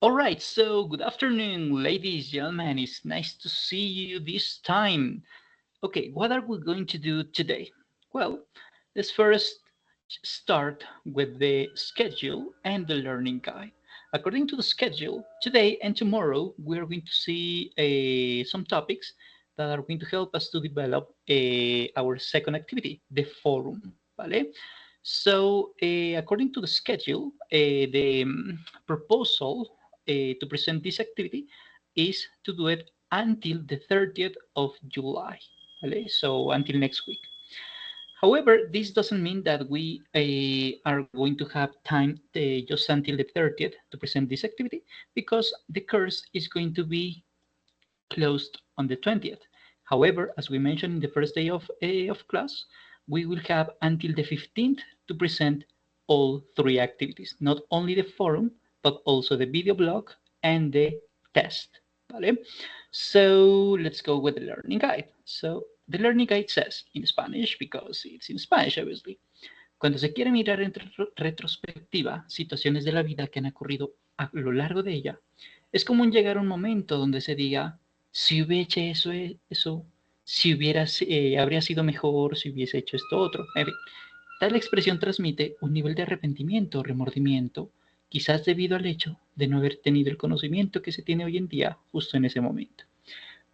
All right, so good afternoon, ladies, gentlemen. It's nice to see you this time. Okay, what are we going to do today? Well, let's first start with the schedule and the learning guide. According to the schedule, today and tomorrow, we're going to see some topics that are going to help us to develop our second activity, the forum. ¿Vale? So, according to the schedule, the proposal to present this activity is to do it until the 30th of July. ¿Vale? So, until next week. However, this doesn't mean that we are going to have time just until the 30th to present this activity because the course is going to be closed on the 20th. However, as we mentioned in the first day of class, we will have until the 15th to present all three activities, not only the forum, but also the video blog and the test. ¿Vale? So let's go with the learning guide. So the learning guide says in Spanish, because it's in Spanish, obviously. Cuando se quiere mirar en retrospectiva situaciones de la vida que han ocurrido a lo largo de ella, es común llegar a un momento donde se diga, si hubiese hecho eso, si hubiera, habría sido mejor si hubiese hecho esto otro. En fin, tal expresión transmite un nivel de arrepentimiento o remordimiento, quizás debido al hecho de no haber tenido el conocimiento que se tiene hoy en día justo en ese momento.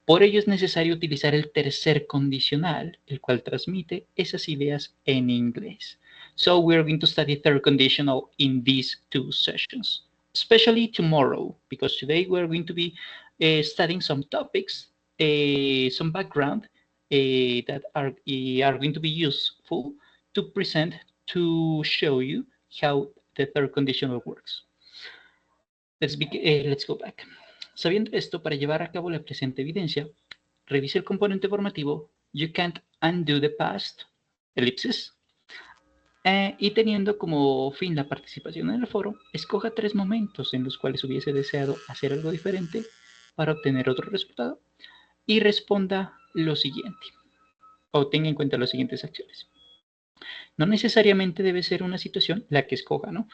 Por ello es necesario utilizar el tercer condicional, el cual transmite esas ideas en inglés. So we're going to study third conditional in these two sessions, especially tomorrow, because today we're going to be studying some topics, some background that are going to be useful to present to show you how the third conditional works. Let's go back. Sabiendo esto, para llevar a cabo la presente evidencia, revise el componente formativo You can't undo the past, elipsis, y teniendo como fin la participación en el foro, escoja 3 momentos en los cuales hubiese deseado hacer algo diferente para obtener otro resultado y responda lo siguiente, o tenga en cuenta las siguientes acciones. No necesariamente debe ser una situación, la que escoja, ¿no?,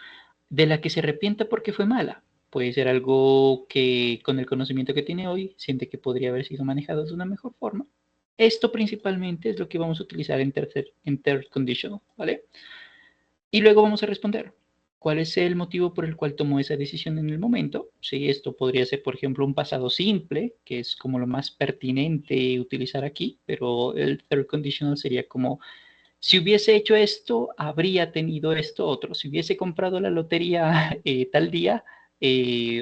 de la que se arrepienta porque fue mala. Puede ser algo que con el conocimiento que tiene hoy siente que podría haber sido manejado de una mejor forma. Esto principalmente es lo que vamos a utilizar en third conditional, ¿vale? Y luego vamos a responder, ¿cuál es el motivo por el cual tomó esa decisión en el momento? Sí, esto podría ser, por ejemplo, un pasado simple, que es como lo más pertinente utilizar aquí, pero el third conditional sería como, si hubiese hecho esto, habría tenido esto otro. Si hubiese comprado la lotería tal día,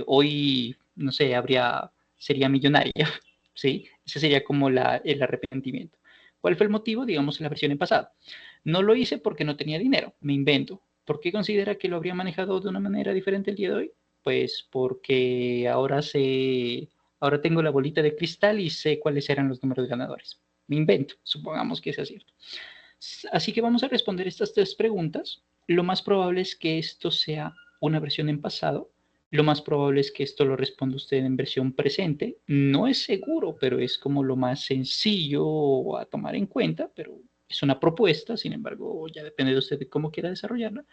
hoy, no sé, sería millonaria. ¿Sí? Ese sería como el arrepentimiento. ¿Cuál fue el motivo? Digamos, en la versión en pasado. No lo hice porque no tenía dinero, me invento. ¿Por qué considera que lo habría manejado de una manera diferente el día de hoy? Pues porque ahora tengo la bolita de cristal y sé cuáles eran los números ganadores. Me invento, supongamos que sea cierto. Así que vamos a responder estas 3 preguntas. Lo más probable es que esto sea una versión en pasado. Lo más probable es que esto lo responda usted en versión presente. No es seguro, pero es como lo más sencillo a tomar en cuenta, pero es una propuesta, sin embargo, ya depende de usted de cómo quiera desarrollarla.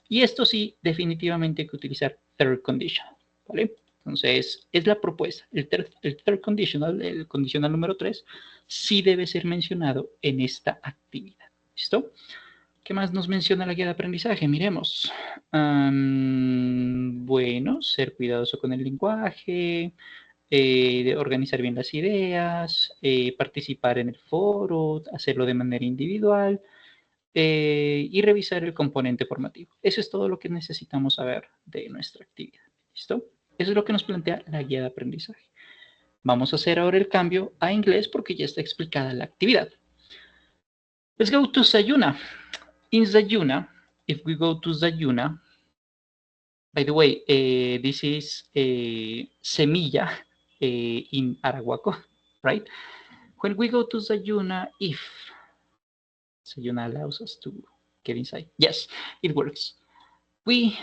Y esto sí, definitivamente hay que utilizar third condition, ¿vale? Entonces, es la propuesta. El third conditional, el condicional número 3, sí debe ser mencionado en esta actividad. ¿Listo? ¿Qué más nos menciona la guía de aprendizaje? Miremos. Bueno, ser cuidadoso con el lenguaje, de organizar bien las ideas, participar en el foro, hacerlo de manera individual, y revisar el componente formativo. Eso es todo lo que necesitamos saber de nuestra actividad. ¿Listo? Eso es lo que nos plantea la guía de aprendizaje. Vamos a hacer ahora el cambio a inglés porque ya está explicada la actividad. Let's go to Sayuna. In Sayuna, if we go to Sayuna, by the way, this is semilla in Arahuaco, right? When we go to Sayuna, if Sayuna allows us to get inside, yes, it works. We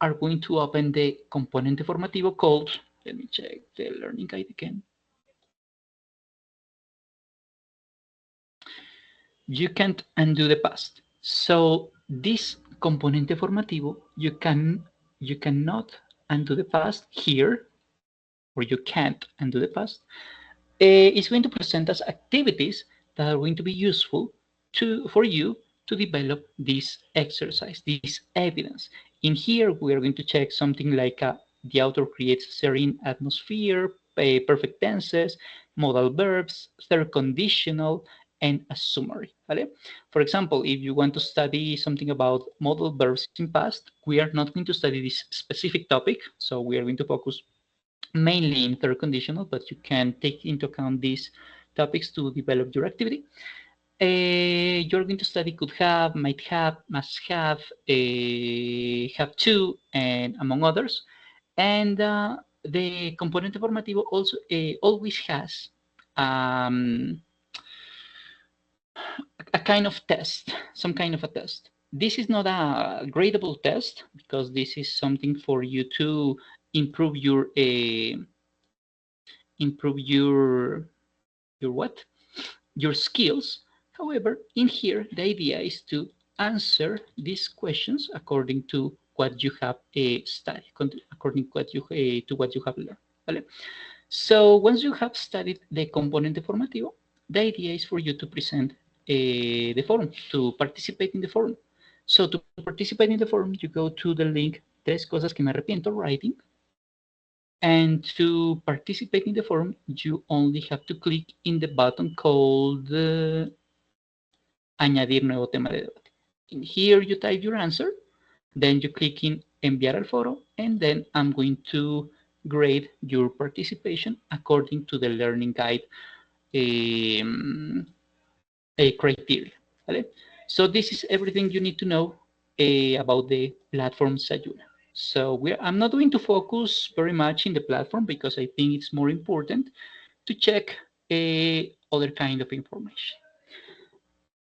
are going to open the componente formativo called, let me check the learning guide again. You can't undo the past. So this componente formativo, you cannot undo the past here, or you can't undo the past, is going to present us activities that are going to be useful for you to develop this exercise, this evidence. In here, we are going to check something like the author creates a serene atmosphere, perfect tenses, modal verbs, third conditional, and a summary. ¿Vale? For example, if you want to study something about modal verbs in past, we are not going to study this specific topic, so we are going to focus mainly in third conditional, but you can take into account these topics to develop your activity. You're going to study could have, might have, must have to, and among others. And the componente formativo also always has um, a kind of test, some kind of a test. This is not a gradable test because this is something for you to improve your what? Your skills. However, in here, the idea is to answer these questions according to what you have studied, according to what you have learned. ¿Vale? So once you have studied the componente formativo, the idea is for you to present the forum, to participate in the forum. So to participate in the forum, you go to the link Tres Cosas que me arrepiento writing. And to participate in the forum, you only have to click in the button called Añadir nuevo tema de debate. In here, you type your answer, then you click in Enviar al foro, and then I'm going to grade your participation according to the learning guide criteria. ¿Vale? So this is everything you need to know about the platform Sayuna. So I'm not going to focus very much in the platform because I think it's more important to check other kind of information.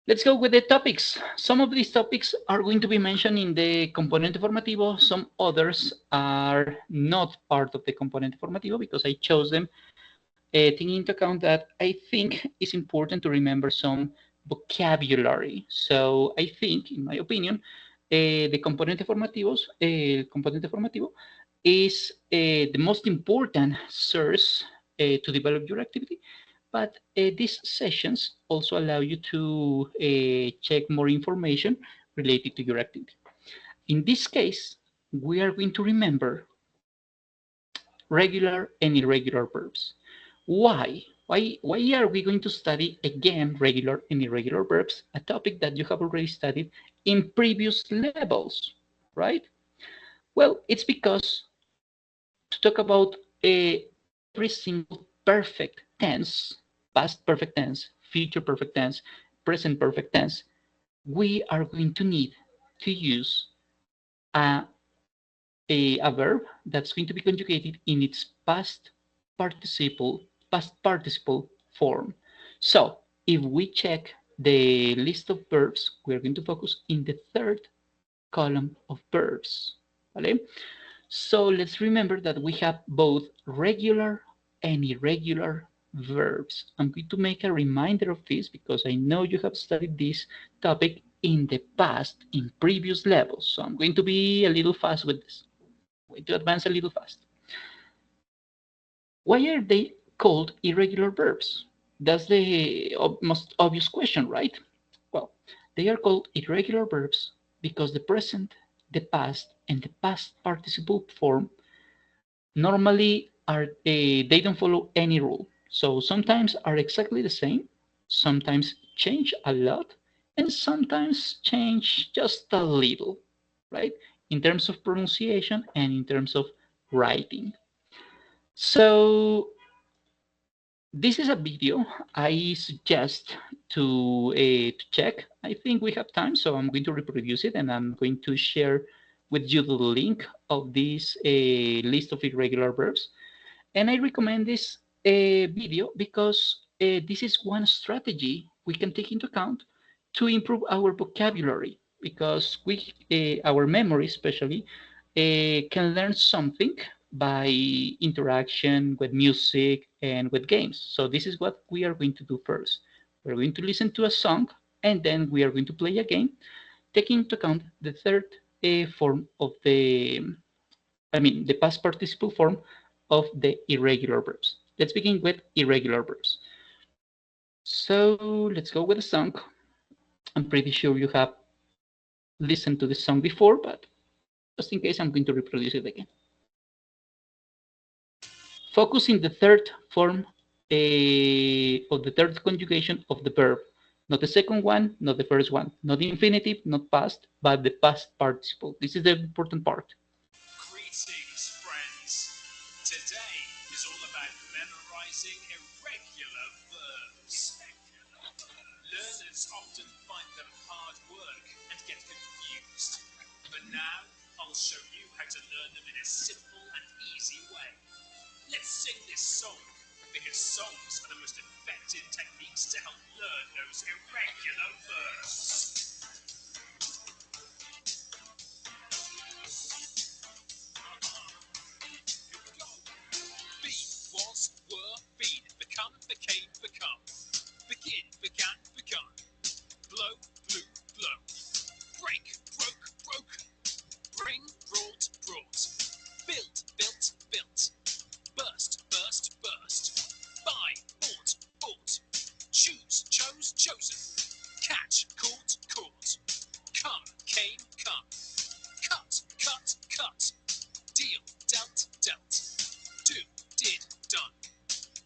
Let's go with the topics. Some of these topics are going to be mentioned in the Componente Formativo. Some others are not part of the Componente Formativo because I chose them taking into account that I think it's important to remember some vocabulary. So I think, in my opinion, the componente formativo is the most important source to develop your activity. But these sessions also allow you to check more information related to your activity. In this case, we are going to remember regular and irregular verbs. Why? Why are we going to study again regular and irregular verbs, a topic that you have already studied in previous levels, right? Well, it's because to talk about every single perfect tense, past perfect tense, future perfect tense, present perfect tense, we are going to need to use a verb that's going to be conjugated in its past participle form. So if we check the list of verbs, we're going to focus in the third column of verbs. ¿Vale? So let's remember that we have both regular and irregular verbs. I'm going to make a reminder of this because I know you have studied this topic in the past, in previous levels. So I'm going to be a little fast with this. Going to advance a little fast. Why are they called irregular verbs? That's the most obvious question, right? Well, they are called irregular verbs because the present, the past, and the past participle form normally are they don't follow any rule. So sometimes are exactly the same, sometimes change a lot, and sometimes change just a little, right? In terms of pronunciation and in terms of writing. So this is a video I suggest to check. I think we have time, so I'm going to reproduce it and I'm going to share with you the link of this list of irregular verbs. And I recommend this video because this is one strategy we can take into account to improve our vocabulary because our memory especially can learn something by interaction with music and with games. So this is what we are going to do first. We're going to listen to a song and then we are going to play a game taking into account the third form of the the past participle form of the irregular verbs. Let's begin with irregular verbs. So let's go with the song. I'm pretty sure you have listened to this song before, but just in case, I'm going to reproduce it again. Focus in the third form of the third conjugation of the verb. Not the second one, not the first one, not the infinitive, not past, but the past participle. This is the important part. Greetings, friends. Today is all about memorizing irregular verbs. Learners often find them hard work and get confused. But now, I'll show you how to learn them in a simple and easy way. Let's sing this song, because songs are the most effective techniques to help learn those irregular verbs. Be, was, were, been, become, became, become. Begin, began, begun. Blow, blew, blown. Break, broke, broken. Bring, brought, brought. Build, built, built. Burst, burst, burst. Buy, bought, bought. Choose, chose, chosen. Catch, caught, caught. Come, came, come. Cut, cut, cut. Deal, dealt, dealt. Do, did, done.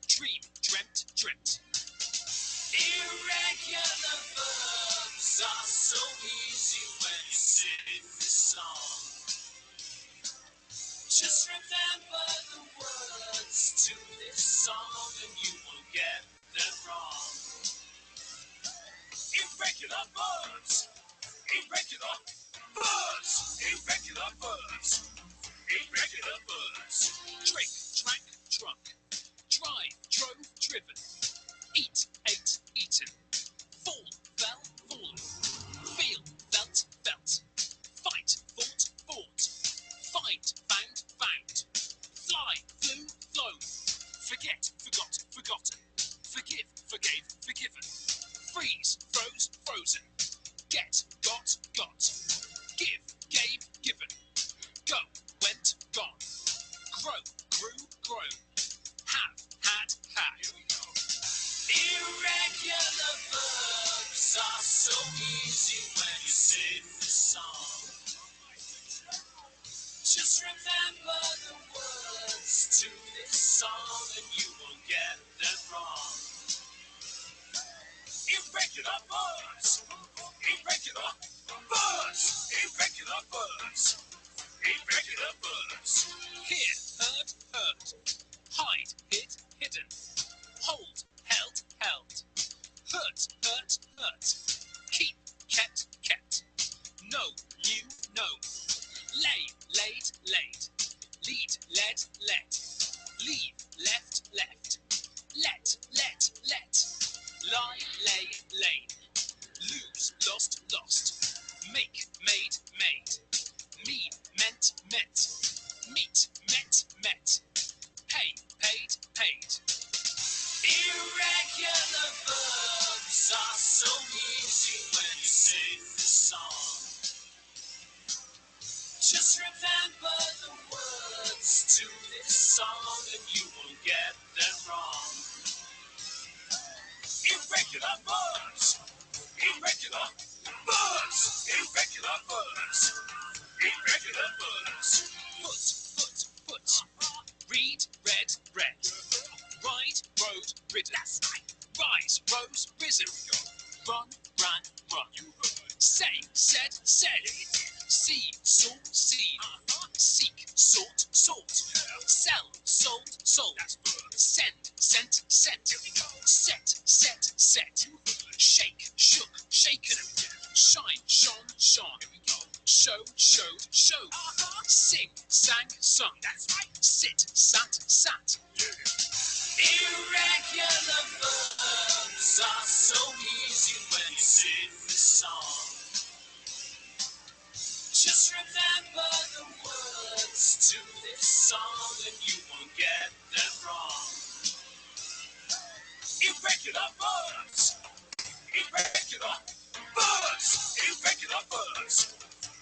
Dream, dreamt, dreamt. Irregular verbs are so easy when you sing this song. Just remember the words to this song and you won't get them wrong. Irregular verbs. Irregular verbs. Irregular verbs. Irregular verbs. Drink, drank, drunk. Drive, drove, driven. Eat, ate, eaten. Fall, fell, fallen. Feel, felt, felt. Fight, fought, fought. Find, found, found. Fly, flew, flown. Forget, forgot, forgotten. Forgive, forgave, forgiven. Freeze, froze, frozen. Get, got, got. Give, gave, given. Go, went, gone. Grow, grew, grown. Have, had, had. Irregular verbs are so easy when you sing the song. Just remember the words to this song and you won't get them wrong. Irregular verbs. Irregular verbs. Irregular verbs. Irregular verbs. Hear, heard, heard. Hide, hid, hidden. Hold, held, held. Hurt, hurt, hurt. Keep, kept, kept. Know, knew, known. Lay, laid, laid. Lead, led, led. Leave, left, left. Let, let. Lie, lay, laid. Lose, lost, lost. Make, made, made. Mean, meant, met. Meet, met, met. Pay, paid, paid. Irregular verbs are so easy when you sing the song. Just remember the words to this song and you won't get them wrong. Irregular verbs. Irregular verbs. Irregular verbs. Irregular verbs. Foot, foot. Read, read, read. Ride, rode, ridden. Rise, rose, risen. Run, ran, run. Say, said, said. See, saw, seen. Seek, sought, sought. Sell, sold, sold. Send, sent, sent. Set, set, set. Shake, shook, shaken. Shine, shone, shone. Show, showed, showed. Sing, sang, sung. Sit, sat, sat. Irregular verbs are so easy when you sing the song. Just remember the words to this song and you won't get them wrong. Irregular verbs. Irregular verbs. Irregular verbs.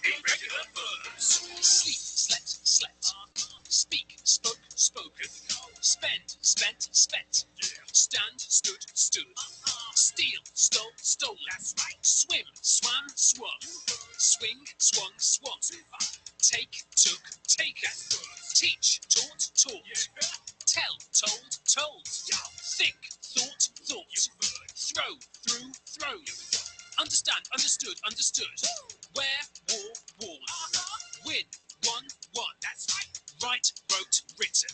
Irregular verbs. Sleep, slept, slept. spent, spent. Stand, stood, stood. Steal, stole, stolen. That's right. Swim, swam, swum. Swing, swung, swung. Take, took, taken. Teach, taught, taught. Tell, told, told. Think, thought, thought. Throw, through, thrown. Understand, understood, understood. Wear, wore, worn. Win, won, won. That's right. Write, wrote, written.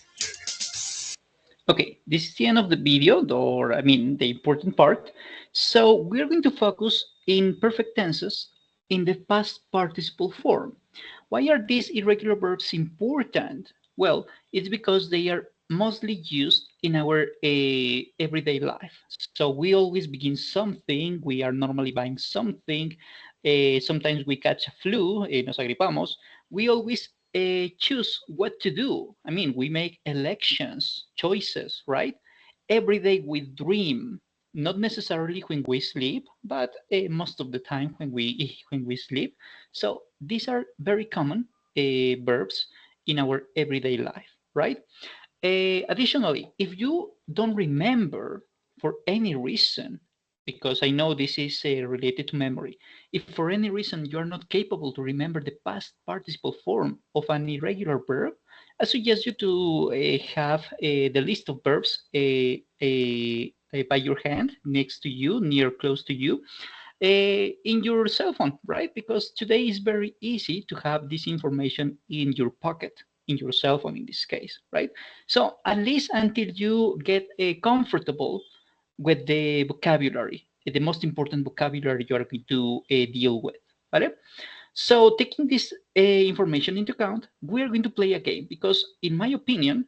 Okay, this is the end of the video, or I mean, the important part. So we're going to focus in perfect tenses in the past participle form. Why are these irregular verbs important? Well, it's because they are mostly used in our everyday life. So we always begin something, we are normally buying something, sometimes we catch a flu, nos agripamos. We always choose what to do. I mean, we make elections, choices, right? Every day we dream, not necessarily when we sleep, but most of the time when we sleep. So these are very common verbs in our everyday life, right? Additionally, if you don't remember for any reason, because I know this is related to memory, if for any reason you're not capable to remember the past participle form of an irregular verb, I suggest you to have the list of verbs by your hand, next to you, near close to you, in your cell phone, right? Because today is very easy to have this information in your pocket, in your cell phone in this case, right? So at least until you get comfortable with the vocabulary, the most important vocabulary you are going to deal with, ¿vale? So taking this information into account, we are going to play a game because, in my opinion,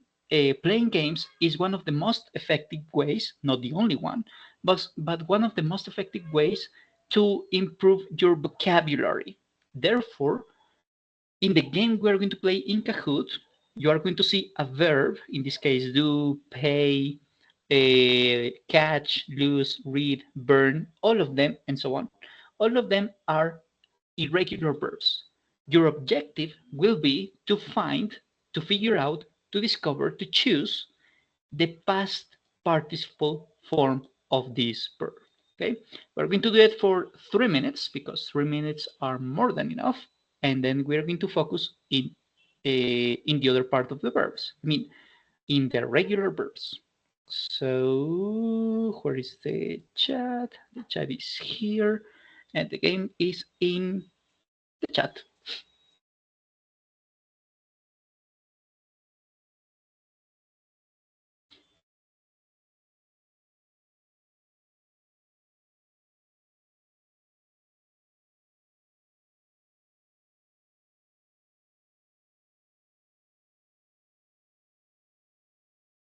playing games is one of the most effective ways, not the only one, but one of the most effective ways to improve your vocabulary. Therefore, in the game we are going to play in Kahoot, you are going to see a verb, in this case, do, pay, catch, lose, read, burn, all of them, and so on. All of them are irregular verbs. Your objective will be to find, to figure out, to discover, to choose the past participle form of this verb. Okay, we're going to do it for 3 minutes because 3 minutes are more than enough, and then we're going to focus in the other part of the verbs. I mean, in the regular verbs. So where is the chat? The chat is here, and the game is in the chat.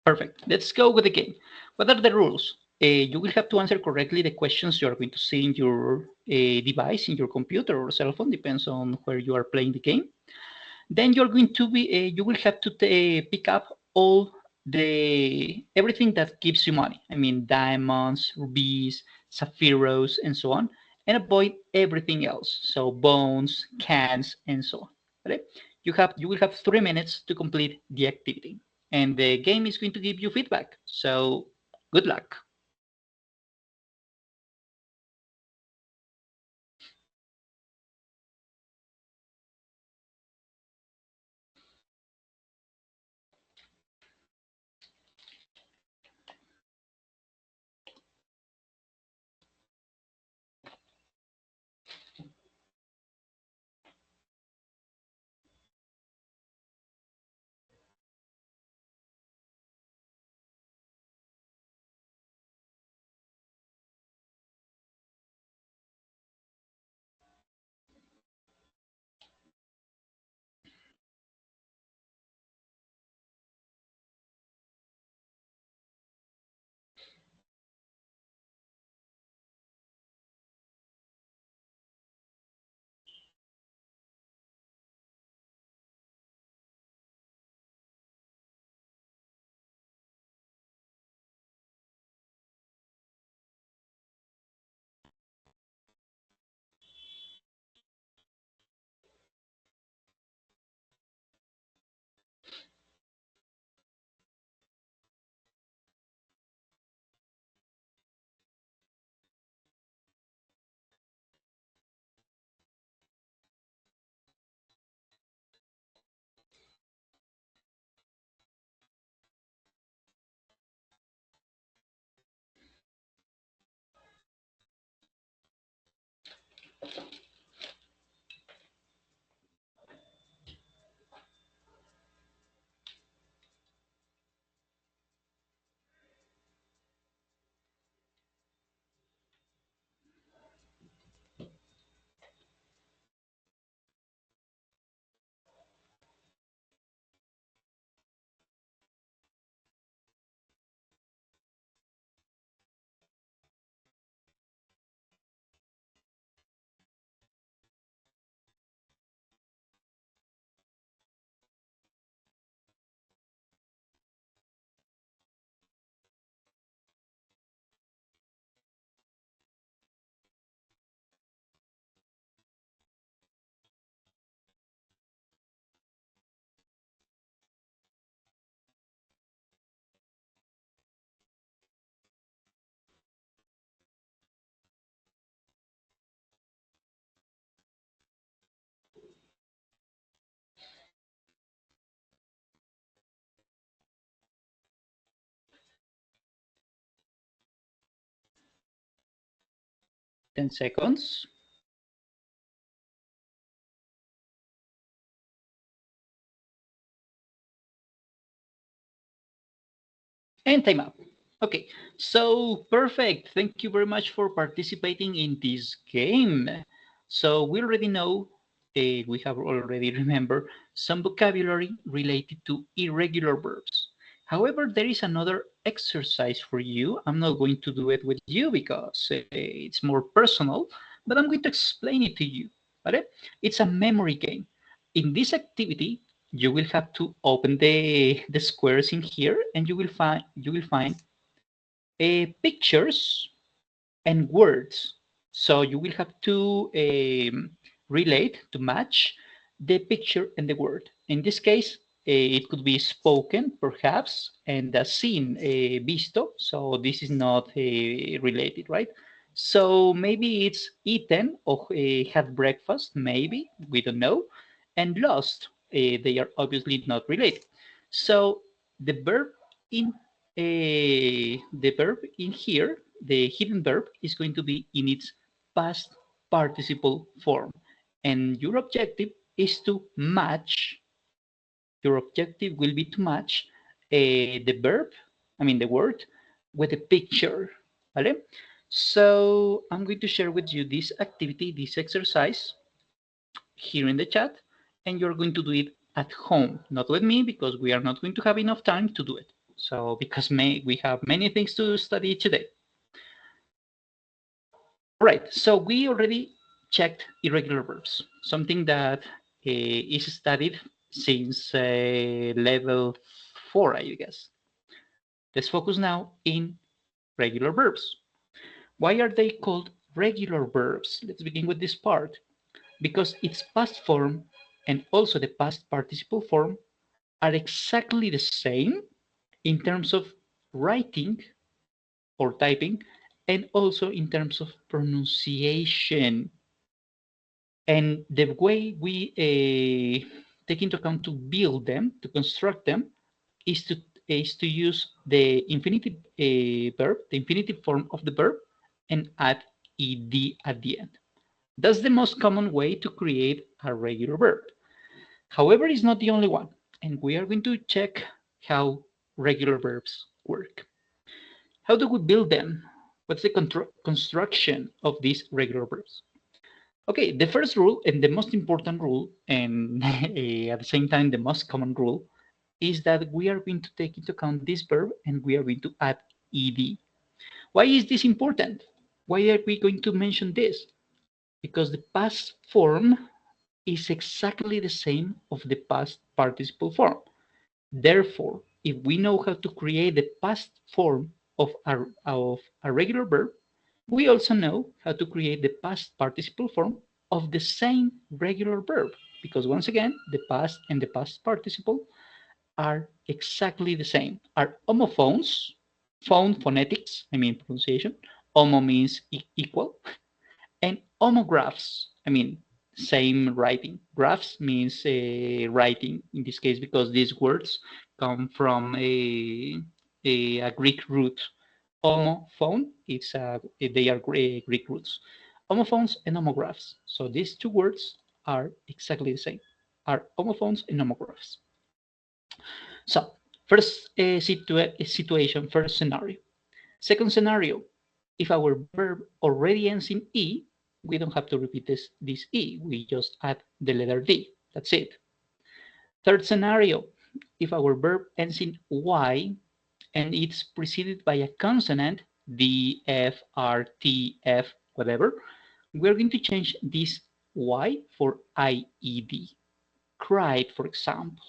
Perfect. Let's go with the game. What are the rules? You will have to answer correctly the questions you are going to see in your device, in your computer or cell phone, depends on where you are playing the game. Then you're going to be, you will have to pick up all the everything that gives you money. I mean, diamonds, rubies, sapphires, and so on, and avoid everything else. So bones, cans, and so on. Okay? You will have 3 minutes to complete the activity, and the game is going to give you feedback. So good luck. 10 seconds. And time up. Okay, so perfect. Thank you very much for participating in this game. So we already know, we have already remembered some vocabulary related to irregular verbs. However, there is another exercise for you. I'm not going to do it with you because it's more personal, but I'm going to explain it to you. ¿Vale? It's a memory game. In this activity, you will have to open the squares in here, and you will find pictures and words. So you will have to relate to match the picture and the word. In this case, it could be spoken, perhaps, and seen, visto. So this is not related, right? So maybe it's eaten or had breakfast, maybe, we don't know. And lost, they are obviously not related. So the verb in the verb in here, the hidden verb is going to be in its past participle form. And your objective will be to match the verb, I mean the word, with a picture. ¿Vale? So I'm going to share with you this activity, this exercise here in the chat, and you're going to do it at home, not with me, because we are not going to have enough time to do it. So because we have many things to study today. All right, so we already checked irregular verbs, something that is studied since level 4, I guess. Let's focus now in regular verbs. Why are they called regular verbs? Let's begin with this part. Because its past form and also the past participle form are exactly the same in terms of writing or typing, and also in terms of pronunciation. And the way we take into account to build them, to construct them, is to use the infinitive verb, the infinitive form of the verb, and add ed at the end. That's the most common way to create a regular verb. However, it's not the only one, and we are going to check how regular verbs work. How do we build them? What's the construction of these regular verbs? Okay, the first rule and the most important rule, and at the same time the most common rule, is that we are going to take into account this verb and we are going to add ed. Why is this important? Why are we going to mention this? Because the past form is exactly the same of the past participle form. Therefore, if we know how to create the past form of a regular verb, we also know how to create the past participle form of the same regular verb, because once again, the past and the past participle are exactly the same, are homophones, phone phonetics, I mean pronunciation. Homo means equal, and homographs, I mean same writing. Graphs means writing in this case, because these words come from a Greek root. Homophone, they are Greek roots. Homophones and homographs. So these two words are exactly the same, are homophones and homographs. So first situation, first scenario. Second scenario, if our verb already ends in E, we don't have to repeat this E. We just add the letter D. That's it. Third scenario, if our verb ends in Y and it's preceded by a consonant, D, F, R, T, F, whatever, we're going to change this Y for IED. Cried, for example.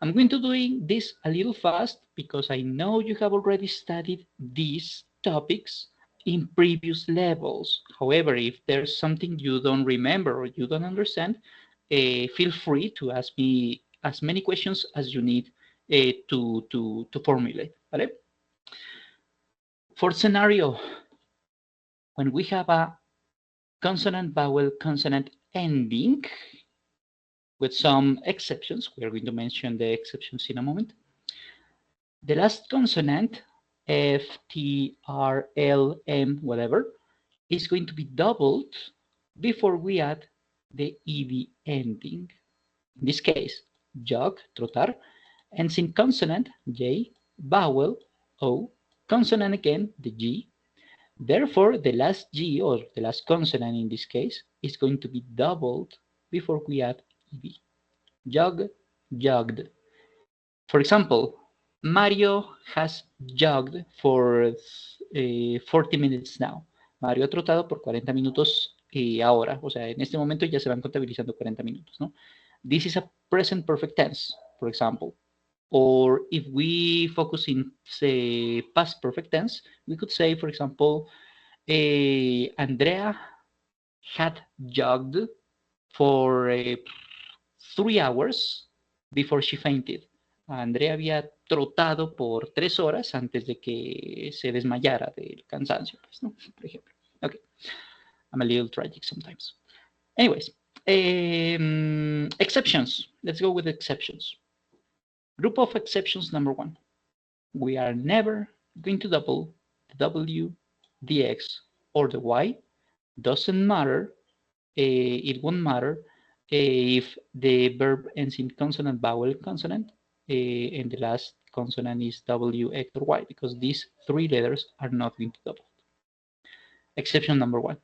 I'm going to doing this a little fast because I know you have already studied these topics in previous levels. However, if there's something you don't remember or you don't understand, feel free to ask me as many questions as you need to formulate. ¿Vale? For scenario, when we have a consonant vowel consonant ending, with some exceptions, we are going to mention the exceptions in a moment. The last consonant, F, T, R, L, M, whatever, is going to be doubled before we add the ED ending. In this case, jog, trotar, ends in consonant, J, vowel, O, consonant again, the G. Therefore, the last G, or the last consonant in this case, is going to be doubled before we add ED. Jog, jogged. For example, Mario has jogged for 40 minutes now. Mario ha trotado por 40 minutos ahora. O sea, en este momento ya se van contabilizando 40 minutos, ¿no? This is a present perfect tense, for example. Or if we focus in, say, past perfect tense, we could say, for example, Andrea had jogged for 3 hours before she fainted. Andrea había trotado por 3 horas antes de que se desmayara del cansancio, pues, ¿no? Por ejemplo. Okay. I'm a little tragic sometimes. Anyways, exceptions. Let's go with exceptions. Group of exceptions number 1. We are never going to double the W, the X, or the Y. Doesn't matter. It won't matter if the verb ends in consonant, vowel, consonant, and the last consonant is W, X, or Y, because these 3 letters are not going to double. Exception number 1.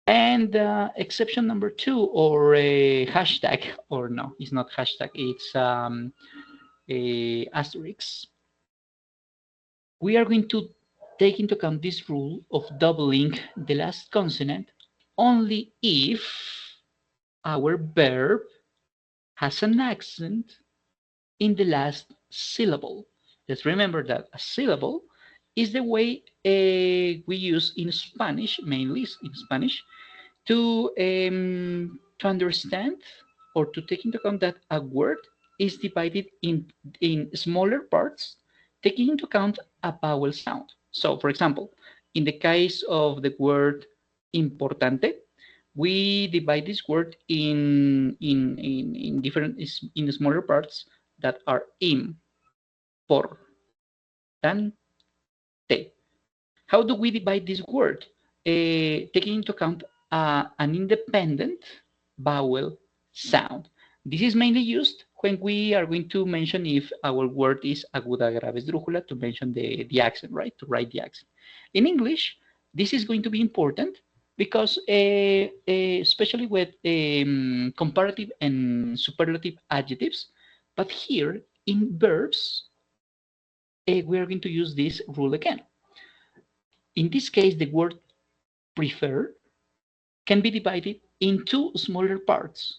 And exception number 2, or a hashtag, or no, it's not hashtag, it's a asterisk. We are going to take into account this rule of doubling the last consonant only if our verb has an accent in the last syllable. Let's remember that a syllable is the way we use in Spanish, mainly in Spanish, to understand or to take into account that a word is divided in smaller parts, taking into account a vowel sound. So, for example, in the case of the word importante, we divide this word in different in smaller parts that are im, por, tan, te. How do we divide this word? Taking into account an independent vowel sound. This is mainly used when we are going to mention if our word is aguda, grave, esdrújula, to mention the accent, right? To write the accent. In English, this is going to be important because especially with comparative and superlative adjectives, but here in verbs, we are going to use this rule again. In this case, the word prefer can be divided in 2 smaller parts,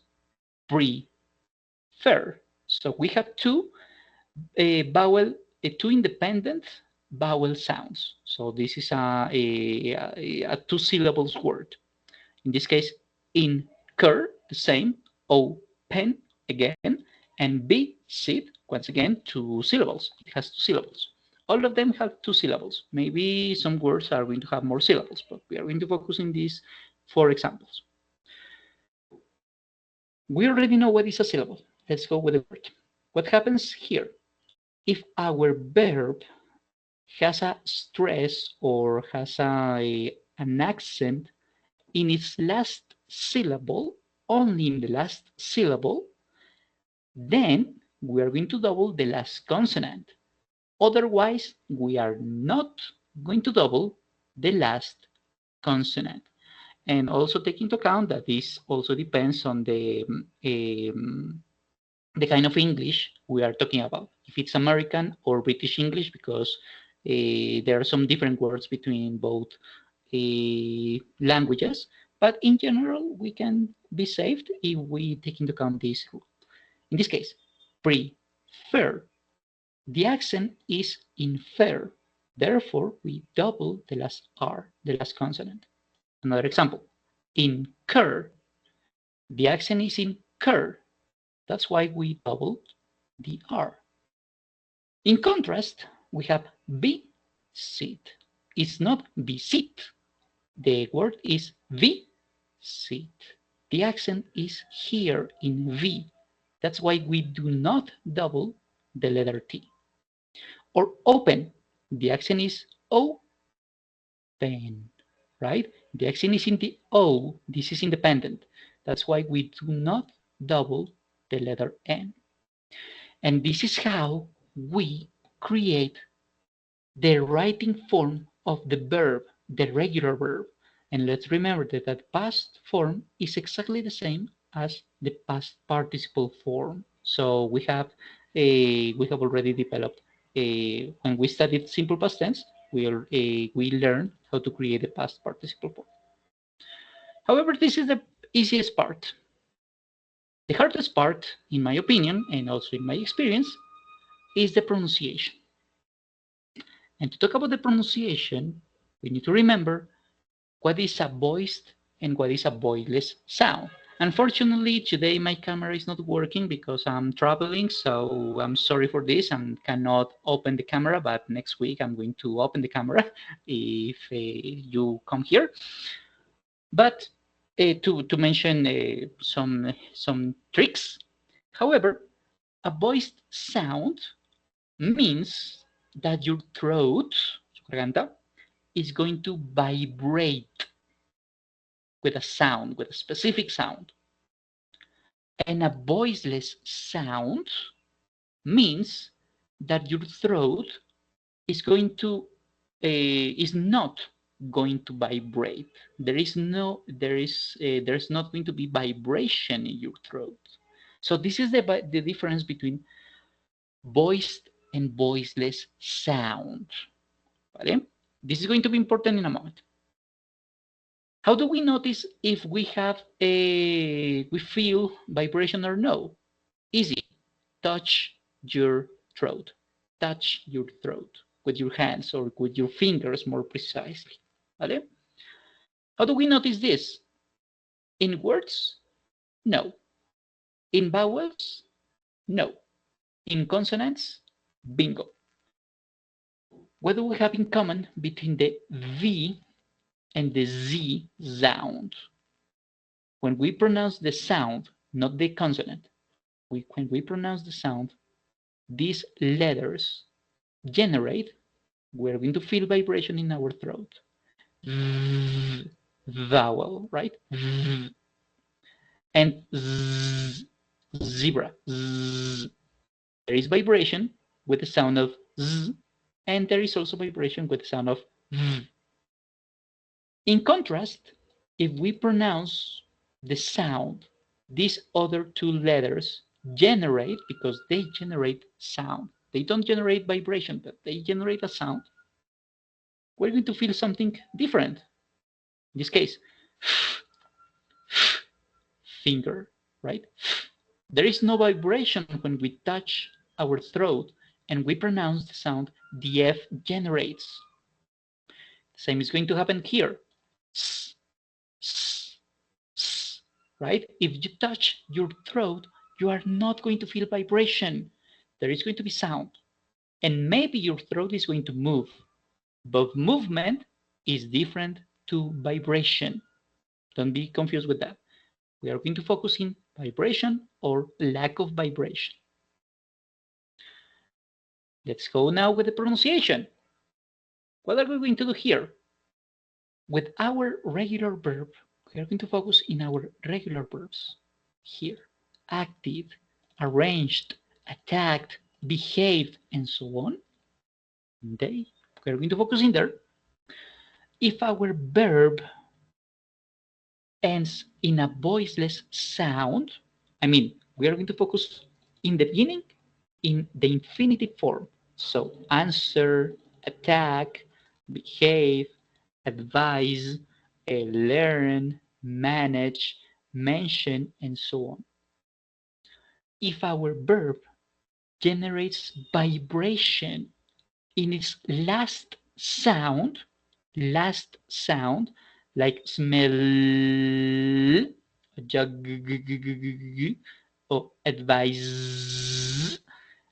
prefer. So we have 2 2 independent vowel sounds. So this is a 2 syllables word. In this case, incur, the same, open, again, and be, sit, once again, 2 syllables. It has 2 syllables. All of them have 2 syllables. Maybe some words are going to have more syllables, but we are going to focus on these 4 examples. We already know what is a syllable. Let's go with the word. What happens here? If our verb has a stress or has an accent in its last syllable, only in the last syllable, then we are going to double the last consonant. Otherwise, we are not going to double the last consonant. And also take into account that this also depends on the kind of English we are talking about. If it's American or British English, because there are some different words between both languages, but in general, we can be saved if we take into account this rule. In this case, prefer. The accent is infer. Therefore, we double the last R, the last consonant. Another example, incur. The accent is incur. That's why we doubled the R. In contrast, we have visit. It's not visit. The word is visit. The accent is here in V. That's why we do not double the letter T. Or open. The accent is open, right? The accent is in the O. This is independent. That's why we do not double the letter N. And this is how we create the writing form of the verb, the regular verb. And let's remember that that past form is exactly the same as the past participle form. So we have already developed when we studied simple past tense, we learned how to create the past participle form. However, this is the easiest part. The hardest part, in my opinion, and also in my experience, is the pronunciation. And to talk about the pronunciation, we need to remember what is a voiced and what is a voiceless sound. Unfortunately, today my camera is not working because I'm traveling, so I'm sorry for this and cannot open the camera, but next week I'm going to open the camera if you come here. But to mention some tricks, however, a voiced sound means that your throat, su garganta, is going to vibrate with a sound, with a specific sound. And a voiceless sound means that your throat is going to is not going to vibrate. There's not going to be vibration in your throat. So this is the difference between voiced and voiceless sound. ¿Vale? This is going to be important in a moment. How do we notice if we feel vibration or no? Easy. Touch your throat. Touch your throat with your hands or with your fingers more precisely. ¿Vale? How do we notice this? In words? No. In vowels? No. In consonants? Bingo. What do we have in common between the V and the Z sound? When we pronounce the sound, not the consonant, when we pronounce the sound, these letters generate, we're going to feel vibration in our throat. Vowel, right? And zebra. There is vibration with the sound of z, and there is also vibration with the sound of v. In contrast, if we pronounce the sound, these other two letters generate, because they generate sound. They don't generate vibration, but they generate a sound. We're going to feel something different. In this case, finger, right? There is no vibration when we touch our throat and we pronounce the sound, the F generates. The same is going to happen here. S, s, s, right? If you touch your throat, you are not going to feel vibration. There is going to be sound. And maybe your throat is going to move. But movement is different to vibration. Don't be confused with that. We are going to focus in vibration or lack of vibration. Let's go now with the pronunciation. What are we going to do here? with our regular verb, we are going to focus in our regular verbs here. Acted, arranged, attacked, behaved, and so on. They, we are going to focus in there. If our verb ends in a voiceless sound, I mean, we are going to focus in the beginning in the infinitive form. So answer, attack, behave, advise, learn, manage, mention, and so on. If our verb generates vibration in its last sound, like smell, jug, or advise,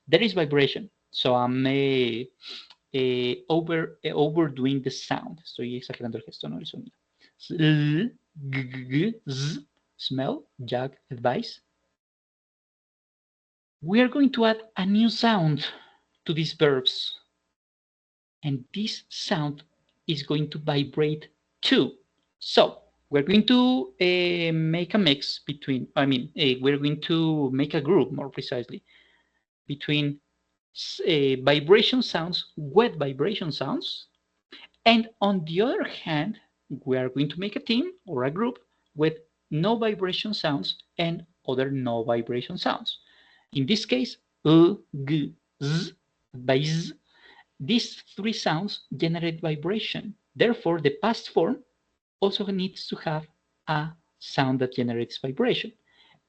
there is vibration. So I'm overdoing the sound. Estoy exagerando el gesto, no el sonido. Smell, jug, advice. We are going to add a new sound to these verbs. And this sound is going to vibrate too. So we're going to make a mix between, we're going to make a group more precisely between vibration sounds, wet vibration sounds, and on the other hand, we are going to make a team or a group with no vibration sounds and other no vibration sounds. In this case, g, z, base. These three sounds generate vibration. Therefore, the past form also needs to have a sound that generates vibration.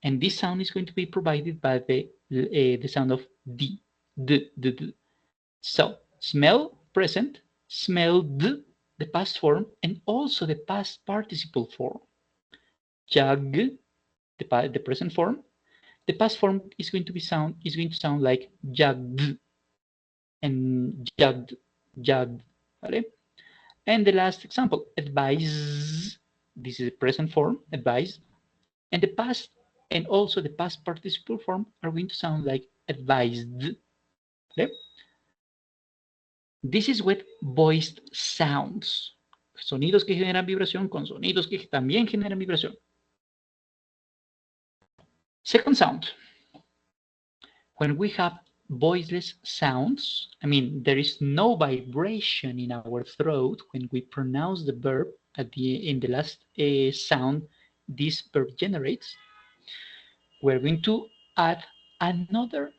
And this sound is going to be provided by the sound of d, d. So, smell, present, smelled, the past form, and also the past participle form. Jug, the present form. The past form is going to sound like jugged and jugged. ¿Vale? And the last example, advise. This is the present form, advise. And the past and also the past participle form are going to sound like advised. Okay? This is with voiced sounds. Sonidos que generan vibración con sonidos que también generan vibración. Second sound. When we have voiceless sounds, there is no vibration in our throat when we pronounce the verb in the last sound this verb generates. We're going to add another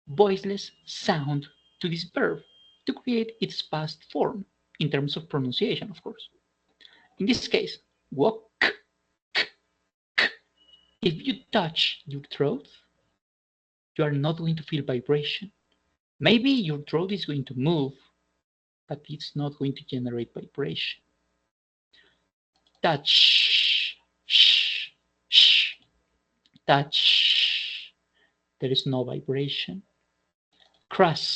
voiceless sound to this verb to create its past form in terms of pronunciation, of course. In this case, walk. If you touch your throat, you are not going to feel vibration. Maybe your throat is going to move, but it's not going to generate vibration. Touch, shh, shh, touch. There is no vibration. Cross,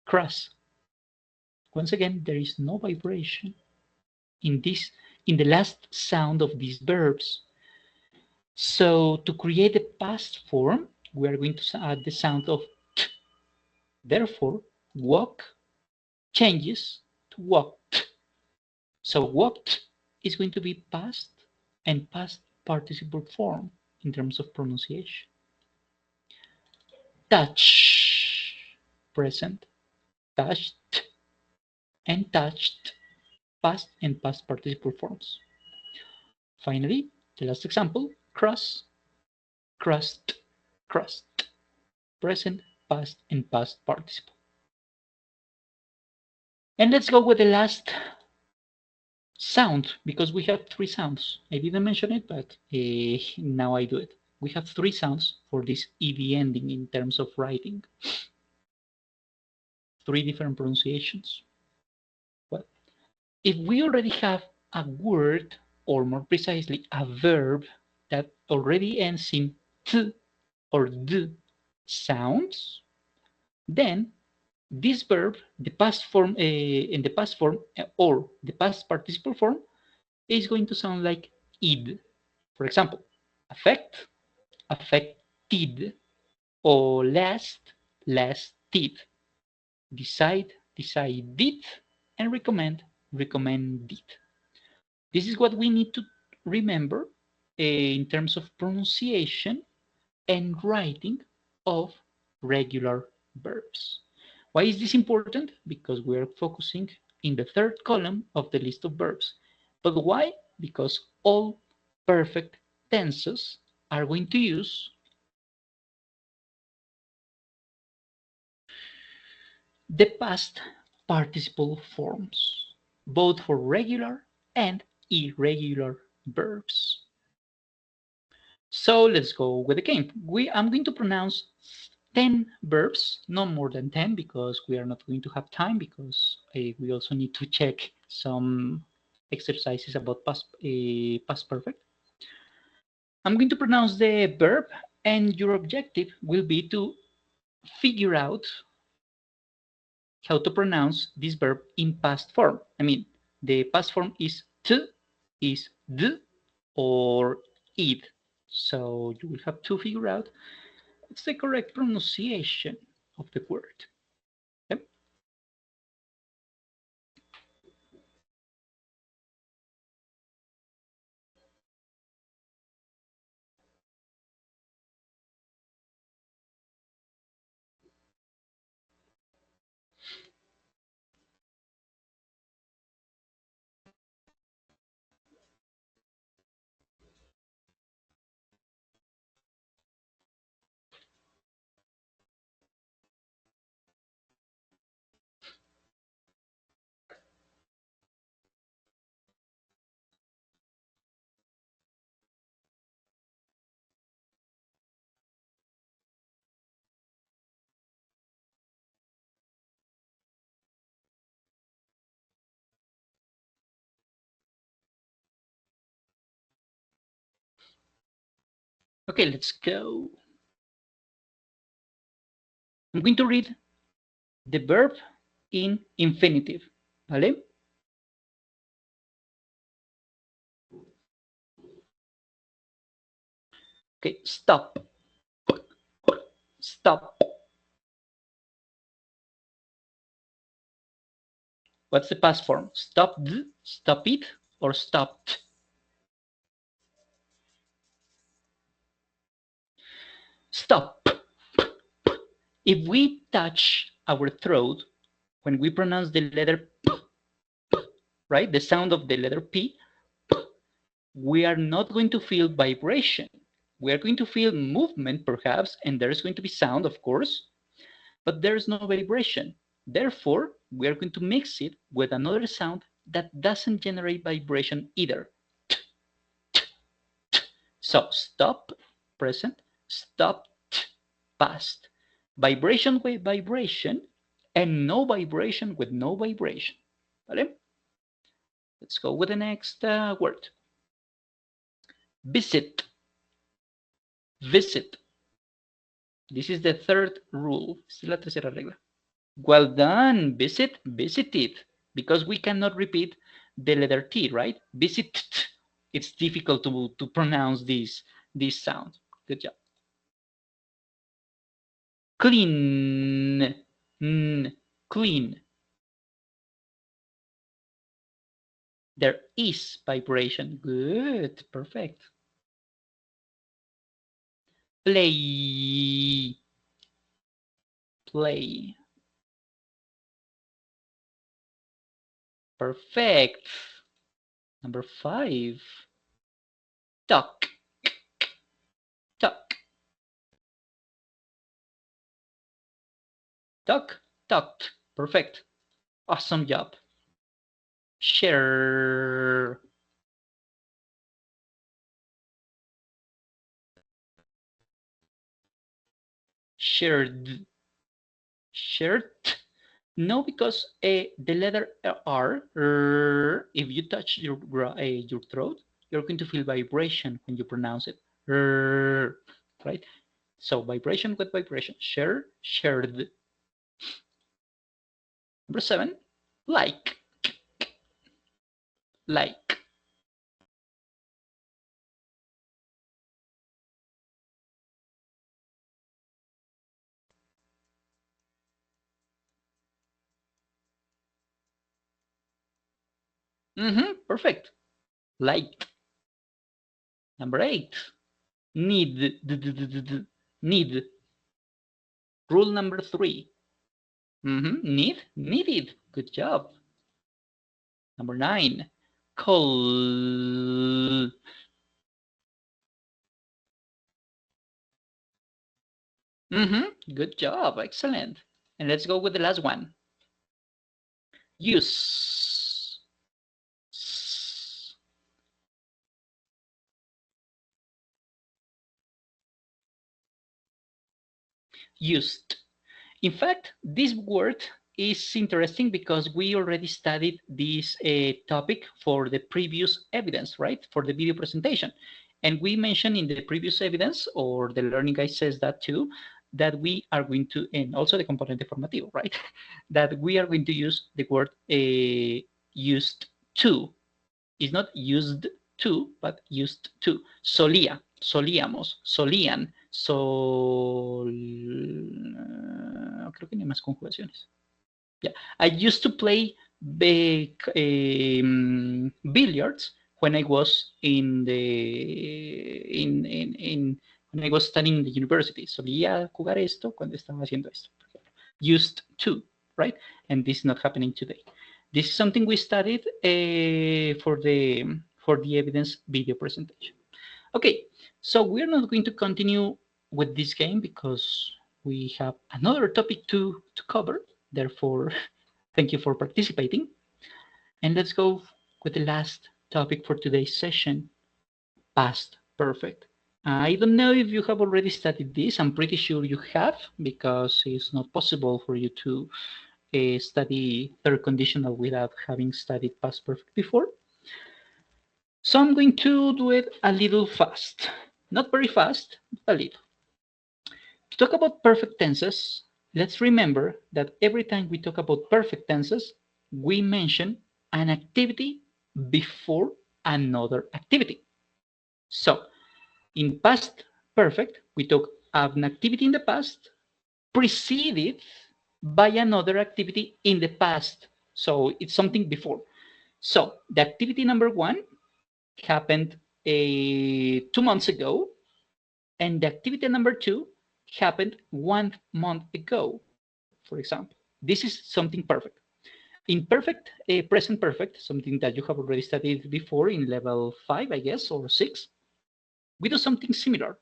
cross. Once again, there is no vibration in the last sound of these verbs. So to create the past form, we are going to add the sound of t. Therefore, walk changes to walked. So walked is going to be past and past participle form in terms of pronunciation. Touch, present, touched, and touched, past and past participle forms. Finally, the last example, cross, crossed, crossed, present, past, and past participle. And let's go with the last sound, because we have three sounds. I didn't mention it, but now I do it. We have three sounds for this ed ending in terms of writing. Three different pronunciations. Well, if we already have a word, or more precisely, a verb that already ends in t or d sounds, then this verb, the past form in the past form or the past participle form is going to sound like id. For example, affect, affected, or last, lasted, decide, decided, and recommend, recommended. This is what we need to remember in terms of pronunciation and writing of regular verbs. Why is this important? Because we are focusing in the third column of the list of verbs. But why? Because all perfect tenses are going to use the past participle forms, both for regular and irregular verbs. So let's go with the game. I'm going to pronounce 10 verbs, no more than 10, because we are not going to have time, because we also need to check some exercises about past perfect. I'm going to pronounce the verb, and your objective will be to figure out how to pronounce this verb in past form. I mean, the past form is t, is d, or id. So you will have to figure out what's the correct pronunciation of the word. Okay? Okay, let's go. I'm going to read the verb in infinitive. ¿Vale? Okay, stop. Stop. What's the past form? Stopped, stop it, or stopped? Stop. If we touch our throat when we pronounce the letter P, right, the sound of the letter P, we are not going to feel vibration. We are going to feel movement, perhaps, and there's going to be sound, of course, but there's no vibration. Therefore, we are going to mix it with another sound that doesn't generate vibration either. So stop, present, stop, past. Vibration with vibration, and no vibration with no vibration. ¿Vale? Let's go with the next word. Visit. Visit. This is the third rule. Esta es la tercera regla. Well done. Visit, visited. Because we cannot repeat the letter T, right? Visit. It's difficult to pronounce this sound. Good job. Clean. Clean. There is vibration. Good. Perfect. Play. Play. Perfect. Number 5. Talk. Talk. Talk. Talked. Perfect. Awesome job. Share. Shared. Shared. No, because the letter R, if you touch your throat, you're going to feel vibration when you pronounce it. Right? So vibration with vibration. Share, shared. Number 7, like. Like. Perfect. Like. Number 8. Need. Need. Rule number 3. Need. Needed. Good job. Number 9. Call. Good job. Excellent. And let's go with the last one. Use. Used. In fact, this word is interesting because we already studied this topic for the previous evidence, right? For the video presentation. And we mentioned in the previous evidence, or the learning guide says that too, that we are going to, and also the componente formativo, right? That we are going to use the word used to. It's not used to, but used to. Solía, solíamos, solían, creo que no hay más conjugaciones. Yeah, I used to play billiards when I was in when I was studying in the university. Solía jugar esto cuando estaba haciendo esto. Used to, right? And this is not happening today. This is something we studied for the evidence video presentation. Okay, so we're not going to continue with this game because we have another topic to cover. Therefore, thank you for participating. And let's go with the last topic for today's session, past perfect. I don't know if you have already studied this. I'm pretty sure you have, because it's not possible for you to study third conditional without having studied past perfect before. So I'm going to do it a little fast. Not very fast, but a little. To talk about perfect tenses, let's remember that every time we talk about perfect tenses, we mention an activity before another activity. So in past perfect, we talk of an activity in the past preceded by another activity in the past. So it's something before. So the activity number 1 happened 2 months ago, and the activity number 2 happened 1 month ago, for example. This is something perfect. In perfect, present perfect, something that you have already studied before in level 5, I guess, or 6, we do something similar.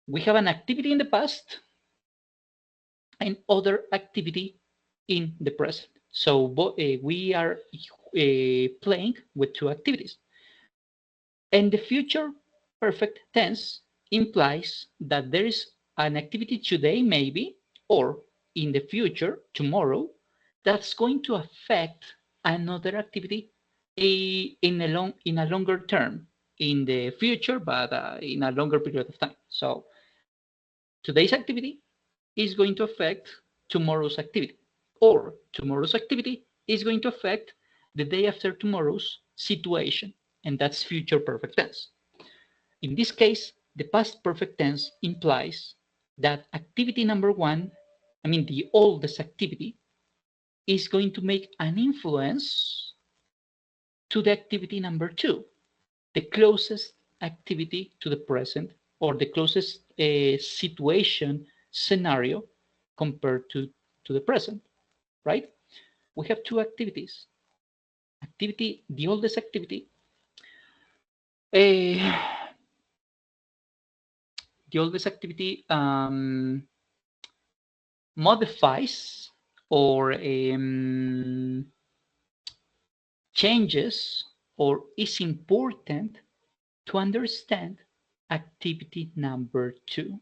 We have an activity in the past and other activity in the present. So we are playing with 2 activities. And the future perfect tense implies that there is an activity today, maybe, or in the future, tomorrow, that's going to affect another activity in a longer term, in the future, but in a longer period of time. So today's activity is going to affect tomorrow's activity, or tomorrow's activity is going to affect the day after tomorrow's situation, and that's future perfect tense. In this case, the past perfect tense implies that activity number 1, I mean the oldest activity, is going to make an influence to the activity number 2, the closest activity to the present, or the closest situation, scenario compared to the present, right? We have 2 activities. The oldest activity, modifies or changes, or is important to understand activity number 2.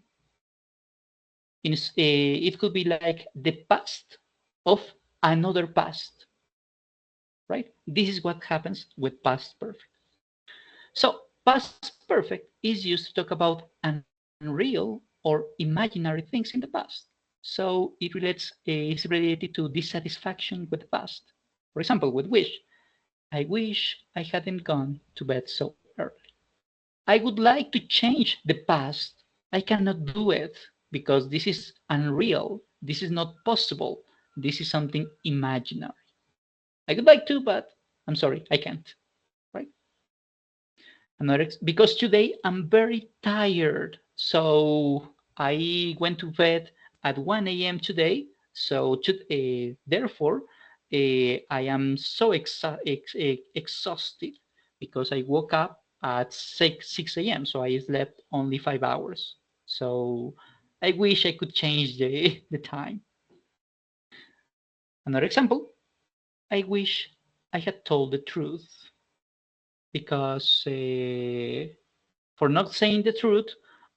It could be like the past of another past, right? This is what happens with past perfect. So past perfect is used to talk about unreal or imaginary things in the past. So it is related to dissatisfaction with the past. For example, with wish. I wish I hadn't gone to bed so early. I would like to change the past. I cannot do it because this is unreal. This is not possible. This is something imaginary. I would like to, but I'm sorry, I can't, right? Because today I'm very tired. So I went to bed at 1 a.m. today. So therefore, I am so exhausted because I woke up at 6 a.m. So I slept only 5 hours. So I wish I could change the time. Another example, I wish I had told the truth because for not saying the truth,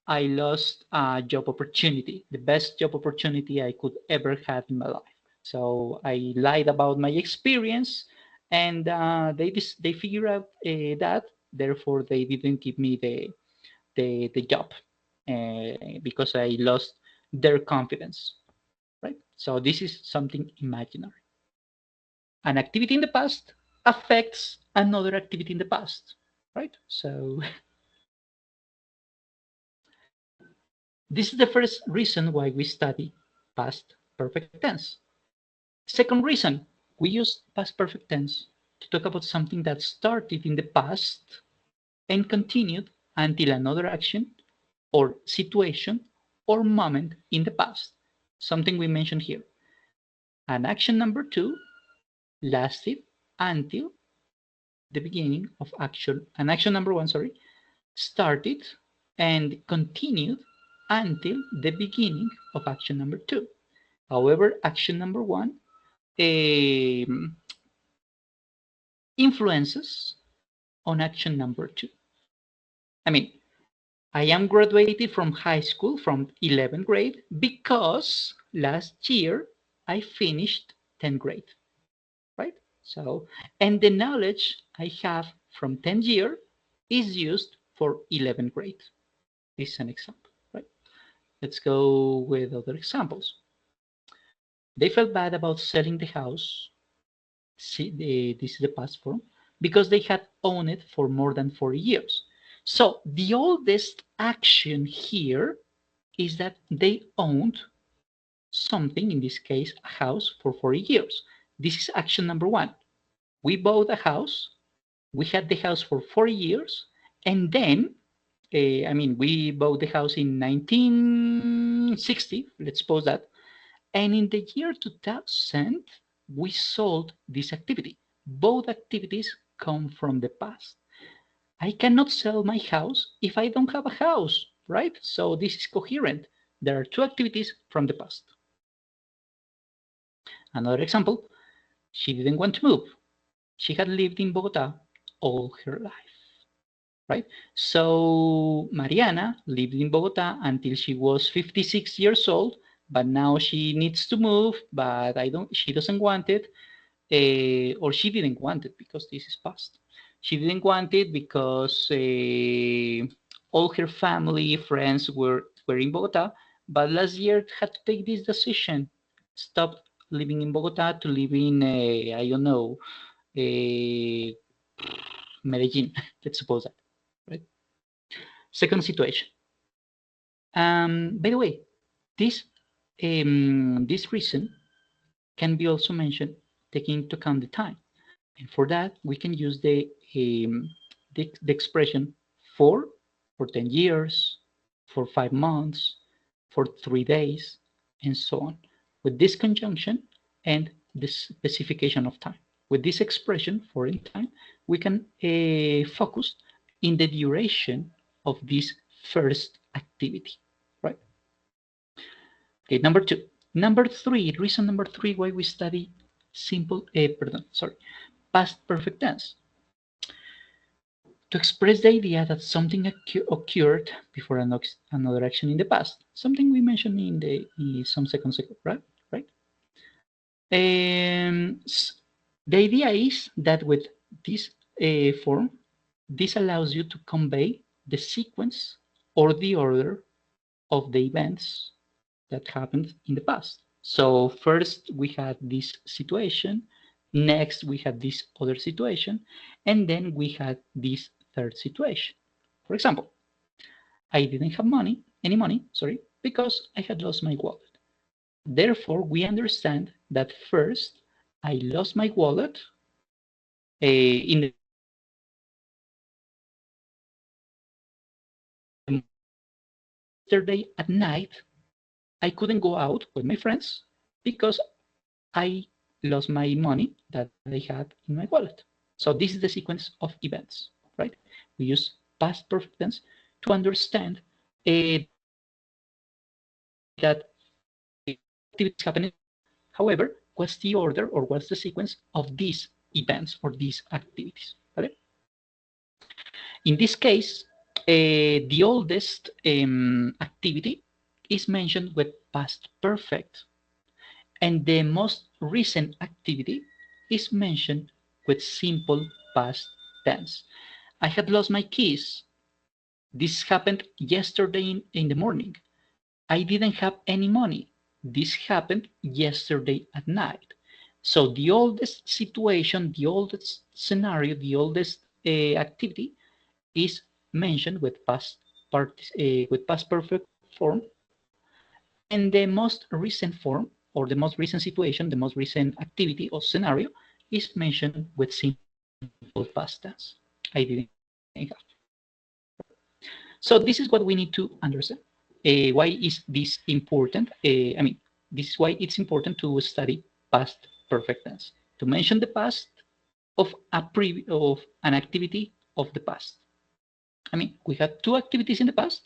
I lost a job opportunity, the best job opportunity I could ever have in my life. So I lied about my experience, and they figured out that. Therefore, they didn't give me the job because I lost their confidence. Right. So this is something imaginary. An activity in the past affects another activity in the past. Right. So this is the first reason why we study past perfect tense. Second reason, we use past perfect tense to talk about something that started in the past and continued until another action or situation or moment in the past. Something we mentioned here. An action number 2 lasted until the beginning of action. An action number 1, sorry, started and continued until the beginning of action number 2. However, action number 1 influences on action number 2. I mean, I am graduated from high school from 11th grade because last year I finished 10th grade, right? So, and the knowledge I have from 10th year is used for 11th grade. This is an example, right? Let's go with other examples. They felt bad about selling the house. See, this is the past form because they had owned it for more than 40 years. So the oldest action here is that they owned something, in this case, a house for 40 years. This is action number 1. We bought a house, we had the house for 40 years, and then, we bought the house in 1960, let's suppose that, and in the year 2000, we sold this activity. Both activities come from the past. I cannot sell my house if I don't have a house, right? So this is coherent. There are two activities from the past. Another example, she didn't want to move. She had lived in Bogota all her life, right? So Mariana lived in Bogota until she was 56 years old, but now she needs to move, but she doesn't want it, or she didn't want it because this is past. She didn't want it because all her family, friends were in Bogota, but last year had to take this decision, stop living in Bogota to live in, I don't know, Medellin, let's suppose that, right? Second situation. By the way, this this reason can be also mentioned taking into account the time. And for that, we can use the expression for 10 years, for 5 months, for 3 days, and so on. With this conjunction and the specification of time. With this expression for in time, we can focus in the duration of this first activity, right? Okay, number 2. Number 3, reason number 3 why we study past perfect tense. To express the idea that something occurred before another action in the past. Something we mentioned in some seconds ago, right? Right. The idea is that with this form, this allows you to convey the sequence or the order of the events that happened in the past. So first we had this situation, next we had this other situation, and then we had this third situation. For example, I didn't have any money, because I had lost my wallet. Therefore, we understand that first I lost my wallet, in the yesterday at night, I couldn't go out with my friends because I lost my money that I had in my wallet. So this is the sequence of events, right? We use past perfect tense to understand that activities happening. However, what's the order or what's the sequence of these events or these activities? Right? In this case, the oldest activity is mentioned with past perfect, and the most recent activity is mentioned with simple past tense. I had lost my keys. This happened yesterday in the morning. I didn't have any money. This happened yesterday at night. So the oldest situation, the oldest scenario, the oldest activity is mentioned with past perfect form, and the most recent form or the most recent situation, the most recent activity or scenario is mentioned with simple past tense. I didn't have. So this is what we need to understand. Why is this important? This is why it's important to study past perfect tense, to mention the past of of an activity of the past. We had two activities in the past,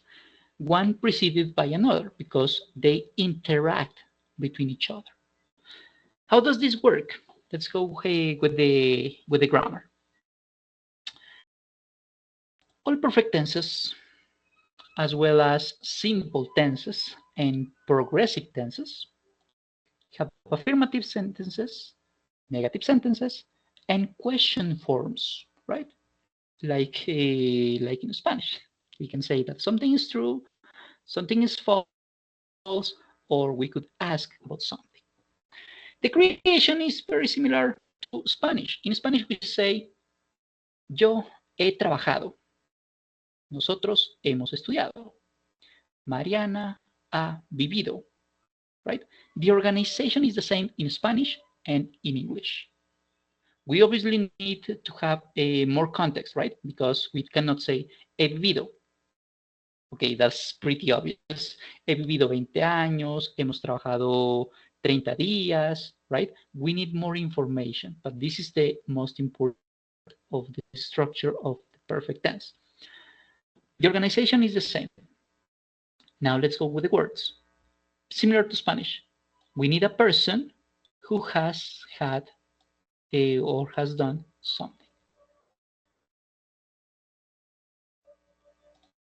one preceded by another because they interact between each other. How does this work? Let's go with the grammar. All perfect tenses, as well as simple tenses and progressive tenses, have affirmative sentences, negative sentences, and question forms, right? Like in Spanish, we can say that something is true, something is false, or we could ask about something. The creation is very similar to Spanish. In Spanish, we say, yo he trabajado. Nosotros hemos estudiado. Mariana ha vivido. Right? The organization is the same in Spanish and in English. We obviously need to have more context, right? Because we cannot say he vivido. Okay, that's pretty obvious. He vivido 20 años, hemos trabajado 30 días, right? We need more information, but this is the most important of the structure of the perfect tense. The organization is the same. Now let's go with the words. Similar to Spanish, we need a person who has had or has done something.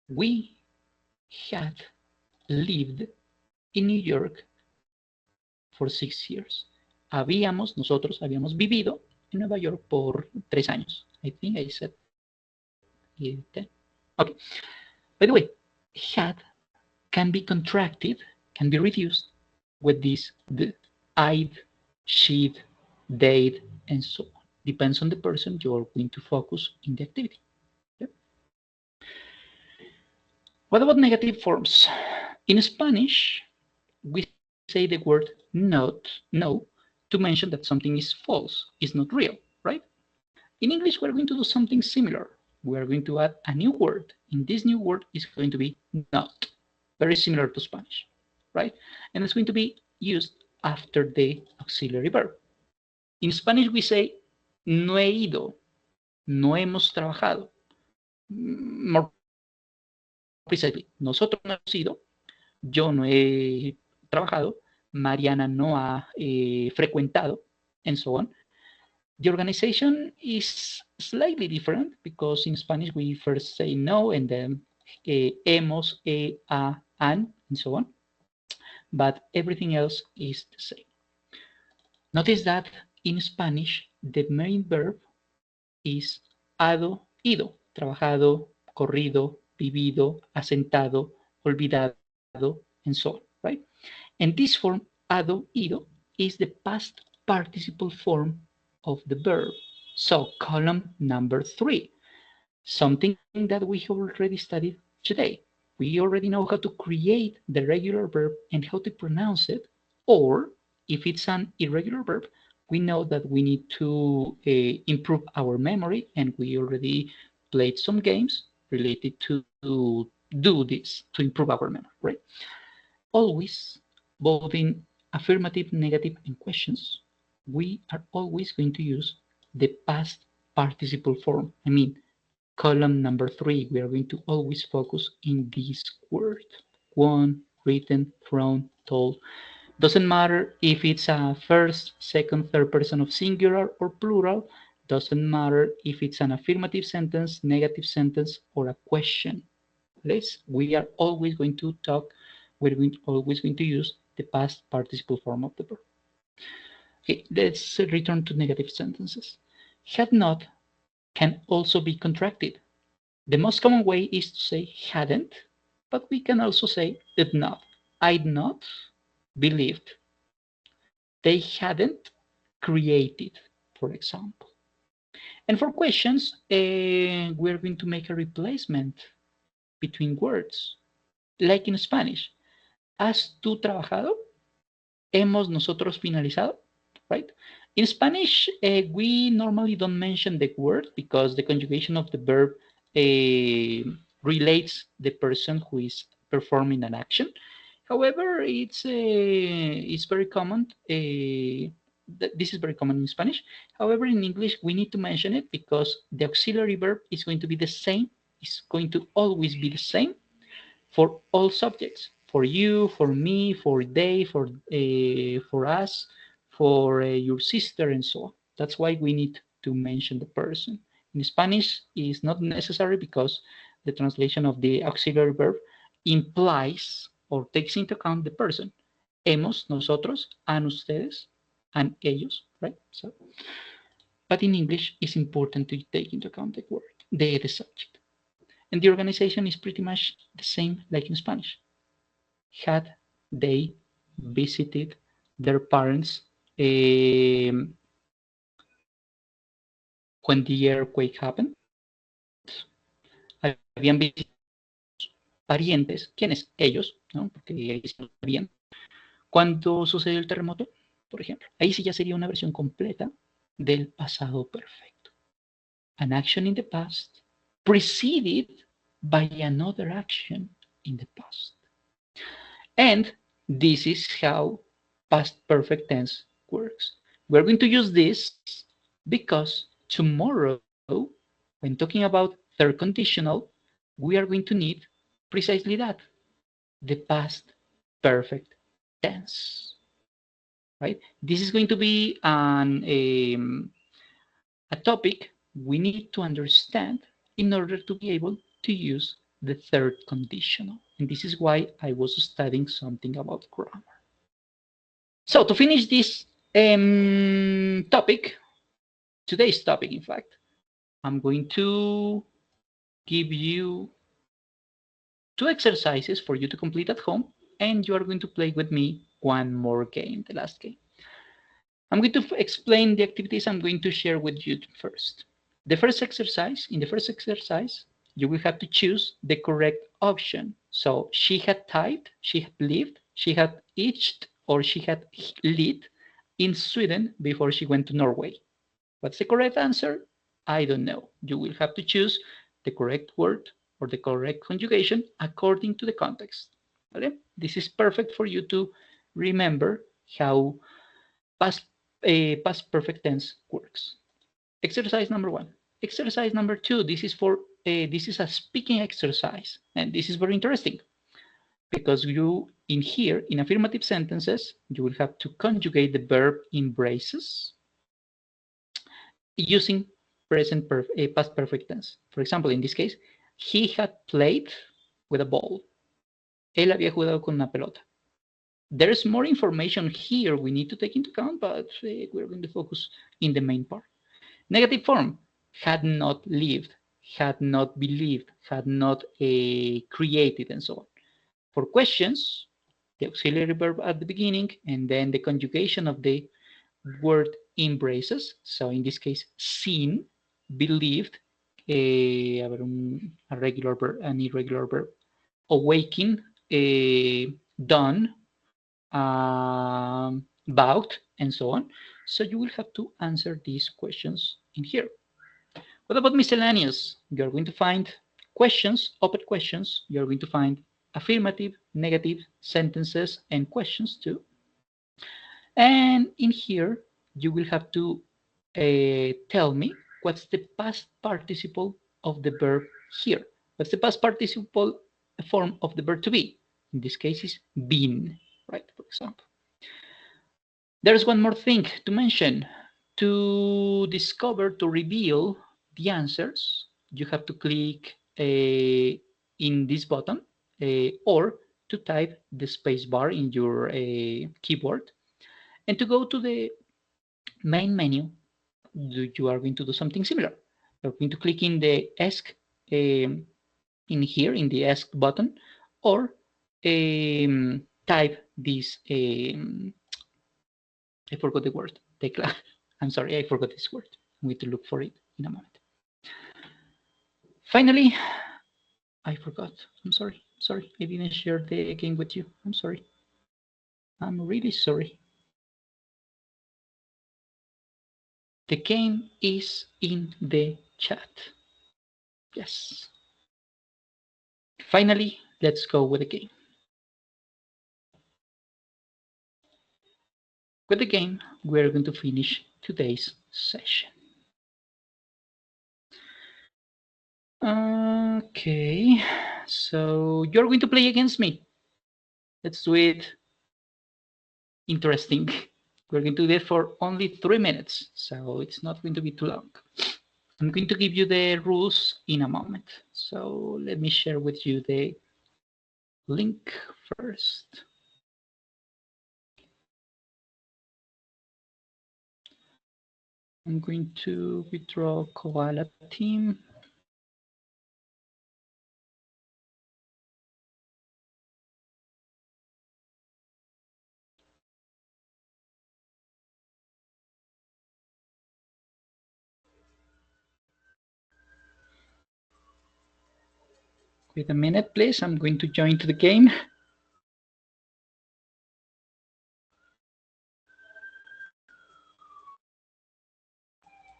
We had lived in New York for 6 years. Nosotros habíamos vivido en Nueva York por 3 años. I think I said 10. Okay. By the way, had can be contracted, can be reduced with this the I'd, she'd, they'd, and so on. Depends on the person you're going to focus in the activity. Okay? What about negative forms? In Spanish, we say the word no to mention that something is false, is not real, right? In English, we're going to do something similar. We are going to add a new word. And this new word is going to be not, very similar to Spanish, right? And it's going to be used after the auxiliary verb. In Spanish, we say no he ido, no hemos trabajado. More precisely, nosotros no hemos ido, yo no he trabajado, Mariana no ha frecuentado, and so on. The organization is slightly different because in Spanish we first say no and then hemos, a, an, and so on. But everything else is the same. Notice that in Spanish the main verb is hado, ido, trabajado, corrido, vivido, asentado, olvidado, and so on, right? And this form, hado, ido, is the past participle form of the verb. So column number 3, something that we have already studied today. We already know how to create the regular verb and how to pronounce it, or if it's an irregular verb, we know that we need to improve our memory, and we already played some games related to do this, to improve our memory, right? Always, both in affirmative, negative, and questions, we are always going to use the past participle form. I mean, column number 3, we are going to always focus in this word. Won, written, thrown, told. Doesn't matter if it's a first, second, third person of singular or plural. Doesn't matter if it's an affirmative sentence, negative sentence, or a question. We are always going to talk, always going to use the past participle form of the verb. Okay, let's return to negative sentences. Had not can also be contracted. The most common way is to say hadn't, but we can also say did not. I'd not believed. They hadn't created, for example. And for questions, we're going to make a replacement between words, like in Spanish. ¿Has tú trabajado? ¿Hemos nosotros finalizado? Right? In Spanish, we normally don't mention the word because the conjugation of the verb relates the person who is performing an action. However, it's very common. This is very common in Spanish. However, in English, we need to mention it because the auxiliary verb is going to be the same. It's going to always be the same for all subjects. For you, for me, for they, for us, for your sister, and so on. That's why we need to mention the person. In Spanish, it's not necessary because the translation of the auxiliary verb implies or takes into account the person. Hemos, nosotros, han ustedes, and ellos, right? So, but in English, it's important to take into account the word, the subject. And the organization is pretty much the same like in Spanish. Had they visited their parents when the earthquake happened? Habían visitado parientes, ¿quiénes? Ellos, ¿no? Porque ellos no sabían. Cuando sucedió el terremoto, por ejemplo, ahí sí ya sería una versión completa del pasado perfecto. An action in the past preceded by another action in the past. And this is how past perfect tense works. We're going to use this because tomorrow, when talking about third conditional, we are going to need precisely that, the past perfect tense, right? This is going to be a topic we need to understand in order to be able to use the third conditional. And this is why I was studying something about grammar. So to finish this topic, today's topic, in fact, I'm going to give you 2 exercises for you to complete at home, and you are going to play with me one more game, the last game. I'm going to explain the activities I'm going to share with you first. In the first exercise, you will have to choose the correct option. So she had typed, she had lived, she had itched, or she had lit in Sweden before she went to Norway. What's the correct answer? I don't know. You will have to choose the correct word or the correct conjugation according to the context. Okay? This is perfect for you to remember how past perfect tense works. Exercise number 1. Exercise number 2. This is a speaking exercise, and this is very interesting because you in here in affirmative sentences you will have to conjugate the verb embraces using past perfect tense. For example, in this case, he had played with a ball. Él había jugado con una pelota. There's more information here we need to take into account, but we're going to focus in the main part. Negative form, had not lived, had not believed, had not created, and so on. For questions, the auxiliary verb at the beginning, and then the conjugation of the word embraces. So in this case, seen, believed, an irregular verb, awaken, done, bought, and so on. So you will have to answer these questions in here. What about miscellaneous? You're going to find questions, open questions. You're going to find affirmative, negative sentences and questions too. And in here, you will have to tell me what's the past participle of the verb here. What's the past participle form of the verb to be? In this case is been, right, for example. There's one more thing to mention. To discover, to reveal the answers, you have to click in this button or to type the space bar in your keyboard. And to go to the main menu, you are going to do something similar. You're going to click in the Ask in here, in the Ask button, or type this, I forgot the word, tecla. I'm sorry, I forgot this word. I'm going to look for it in a moment. Finally, I forgot. I'm sorry. Sorry, I didn't share the game with you. I'm sorry. I'm really sorry. The game is in the chat. Yes. Finally, let's go with the game. With the game, we're going to finish today's session. Okay, so you're going to play against me. Let's do it interesting. We're going to do it for only 3 minutes, so it's not going to be too long. I'm going to give you the rules in a moment. So let me share with you the link first. I'm going to withdraw Koala team. Wait a minute, please. I'm going to join to the game.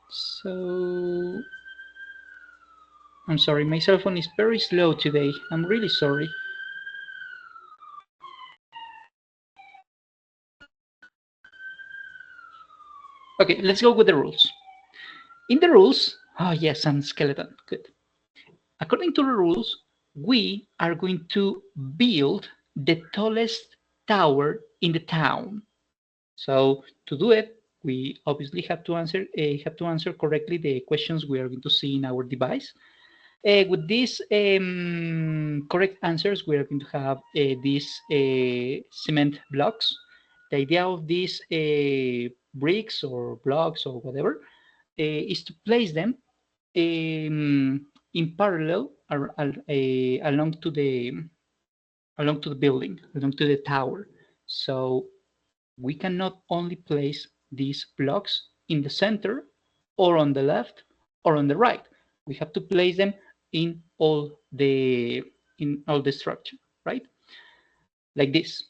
So I'm sorry, my cell phone is very slow today. I'm really sorry. Okay, let's go with the rules. In the rules, oh yes, I'm skeleton, good. According to the rules, we are going to build the tallest tower in the town. So to do it, we obviously have to answer correctly the questions we are going to see in our device. With these correct answers, we are going to have these cement blocks. The idea of these bricks or blocks or whatever is to place them in parallel along to the building, along to the tower. So we cannot only place these blocks in the center or on the left or on the right. We have to place them in all the structure, right? Like this.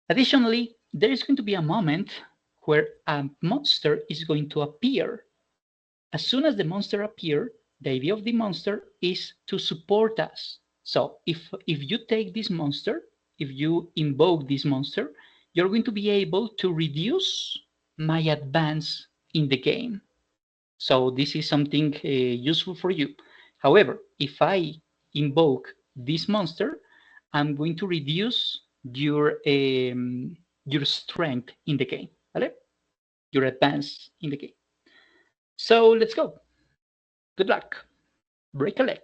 Additionally, there is going to be a moment where a monster is going to appear. As soon as the monster appears, the idea of the monster is to support us. So if you take this monster, if you invoke this monster, you're going to be able to reduce my advance in the game. So this is something useful for you. However, if I invoke this monster, I'm going to reduce your strength in the game, ¿vale? Your advance in the game. So let's go. Good luck. Break a leg.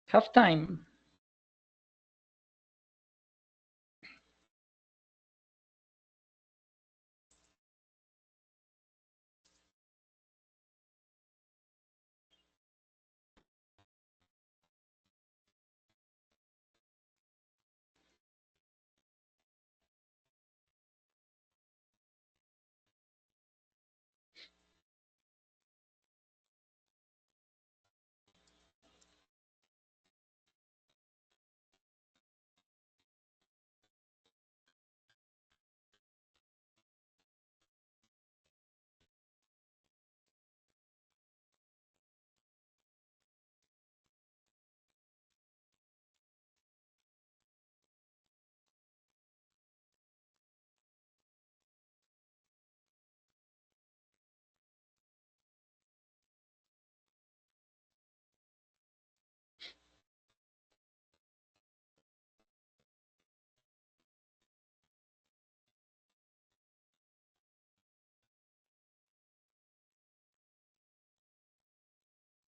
Have time.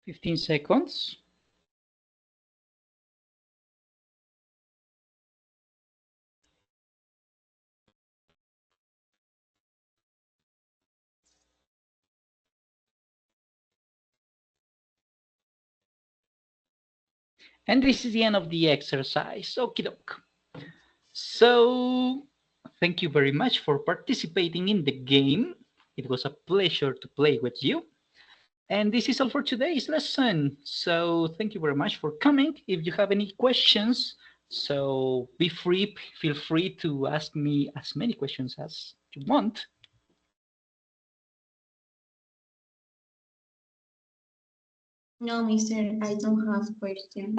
Fifteen seconds. And this is the end of the exercise. Okie doke. So, thank you very much for participating in the game. It was a pleasure to play with you. And this is all for today's lesson. So, thank you very much for coming. If you have any questions, so feel free to ask me as many questions as you want. No, mister, I don't have question.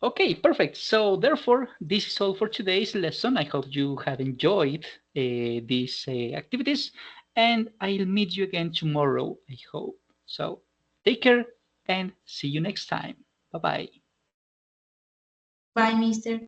Okay, perfect. So therefore, this is all for today's lesson. I hope you have enjoyed these activities, and I'll meet you again tomorrow, I hope. So take care and see you next time. Bye-bye. Bye, mister.